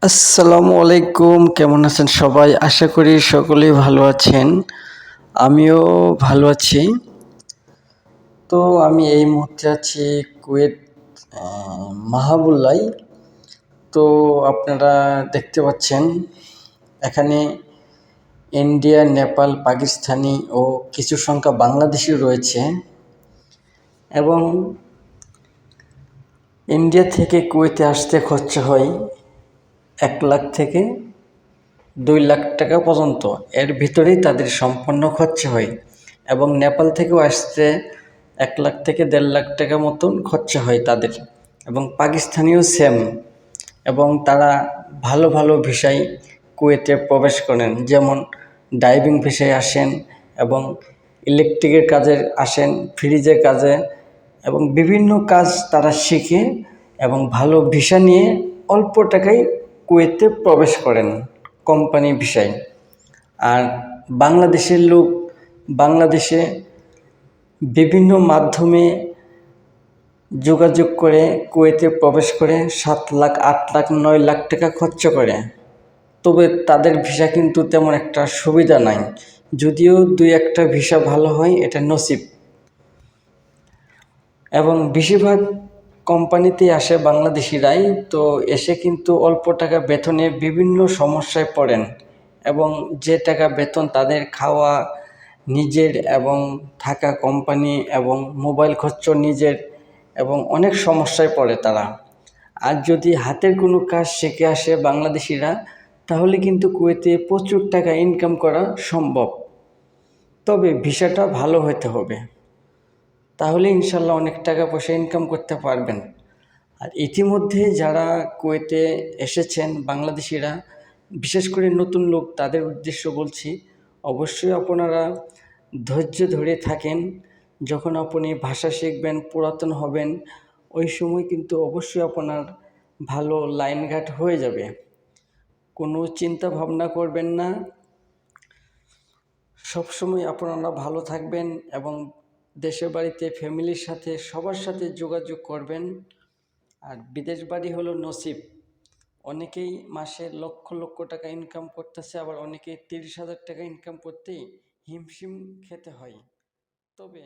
আসসালামু আলাইকুম। কেমন আছেন সবাই? আশা করি সকলেই ভালো আছেন। আমিও ভালো আছি। তো আমি এই মুহূর্তে আছি কুয়েত মাহাবুল্লায়। তো আপনারা দেখতে পাচ্ছেন এখানে ইন্ডিয়া, নেপাল, পাকিস্তানি ও কিছু সংখ্যা বাংলাদেশী রয়েছে এবং ইন্ডিয়া থেকে কুয়েতে আসতে খরচা হয় 1 লাখ থেকে 2 লাখ টাকা পর্যন্ত। এর ভিতরেই তাদের সম্পূর্ণ খরচা হয় এবং নেপাল থেকেও আসতে 1 লাখ থেকে 1.5 লাখ টাকা মতন খরচা হয় তাদের এবং পাকিস্তানিও সেম। এবং তারা ভালো ভালো ভিসায় কুয়েতে প্রবেশ করেন, যেমন ডাইভিং ভিসায় আসেন এবং ইলেকট্রিকের কাজে আসেন, ফ্রিজের কাজে এবং বিভিন্ন কাজ তারা শিখে এবং ভালো ভিসা নিয়ে অল্প টাকায় কুয়েতে প্রবেশ করেন কোম্পানি ভিসায়। আর বাংলাদেশের লোক বাংলাদেশে বিভিন্ন মাধ্যমে যোগাযোগ করে কুয়েতে প্রবেশ করে 7 লাখ, 8 লাখ, 9 লাখ টাকা খরচ করে। তবে তাদের ভিসা কিন্তু তেমন একটা সুবিধা নাই, যদিও 2-1টা ভিসা ভালো হয়, এটা নসিব। এবং বেশিরভাগ কোম্পানিতেই আসে বাংলাদেশিরাই, তো এসে কিন্তু অল্প টাকা বেতনে বিভিন্ন সমস্যায় পড়েন এবং যে টাকা বেতন তাদের খাওয়া নিজের এবং থাকা কোম্পানি এবং মোবাইল খরচ নিজের এবং অনেক সমস্যায় পড়ে তারা। আর যদি হাতের কোনো কাজ শিখে আসে বাংলাদেশিরা, তাহলে কিন্তু কুয়েতে প্রচুর টাকা ইনকাম করা সম্ভব। তবে ভিসাটা ভালো হতে হবে, তাহলে ইনশাল্লাহ অনেক টাকা পয়সা ইনকাম করতে পারবেন। আর ইতিমধ্যে যারা কুয়েতে এসেছেন বাংলাদেশিরা, বিশেষ করে নতুন লোক, তাদের উদ্দেশ্য বলছি, অবশ্যই আপনারা ধৈর্য ধরে থাকেন। যখন আপনি ভাষা শিখবেন, পুরাতন হবেন, ওই সময় কিন্তু অবশ্যই আপনার ভালো লাইনঘাট হয়ে যাবে। কোনো চিন্তা ভাবনা করবেন না, সবসময় আপনারা ভালো থাকবেন এবং দেশের বাড়িতে ফ্যামিলির সাথে সবার সাথে যোগাযোগ করবেন। আর বিদেশ বাড়ি হলো নসিব। অনেকেই মাসে লক্ষ লক্ষ টাকা ইনকাম করতেছে, আবার অনেকেই 30,000 টাকা ইনকাম করতেই হিমশিম খেতে হয়। তবে